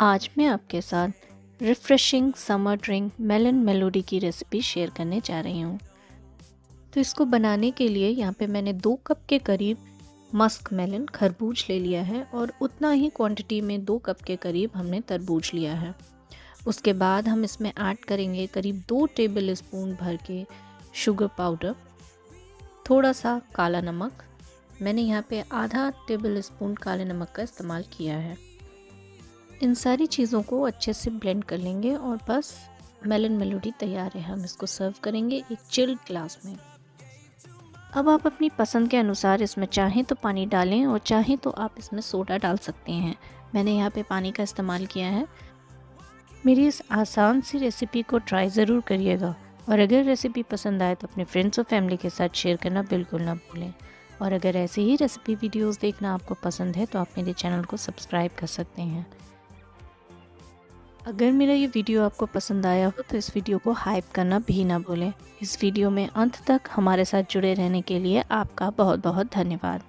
आज मैं आपके साथ refreshing summer drink melon melody की रेसिपी शेयर करने जा रही हूँ। तो इसको बनाने के लिए यहाँ पे मैंने 2 कप के करीब मस्क मेलन खरबूज ले लिया है और उतना ही क्वांटिटी में 2 कप के करीब हमने तरबूज लिया है। उसके बाद हम इसमें ऐड करेंगे करीब 2 टेबल स्पून भर के शुगर पाउडर, थोड़ा सा काला नमक। मैंने यहाँ पे आधा टेबल स्पून काले नमक का इस्तेमाल किया है। इन सारी चीज़ों को अच्छे से ब्लेंड कर लेंगे और बस मेलन मेलोडी तैयार है। हम इसको सर्व करेंगे एक चिल्ड ग्लास में। अब आप अपनी पसंद के अनुसार इसमें चाहें तो पानी डालें और चाहें तो आप इसमें सोडा डाल सकते हैं। मैंने यहाँ पे पानी का इस्तेमाल किया है। मेरी इस आसान सी रेसिपी को ट्राई ज़रूर करिएगा और अगर रेसिपी पसंद आए तो अपने फ्रेंड्स और फैमिली के साथ शेयर करना बिल्कुल ना भूलें। और अगर ऐसी ही रेसिपी वीडियोज़ देखना आपको पसंद है तो आप मेरे चैनल को सब्सक्राइब कर सकते हैं। अगर मेरा ये वीडियो आपको पसंद आया हो तो इस वीडियो को हाइप करना भी ना भूलें। इस वीडियो में अंत तक हमारे साथ जुड़े रहने के लिए आपका बहुत बहुत धन्यवाद।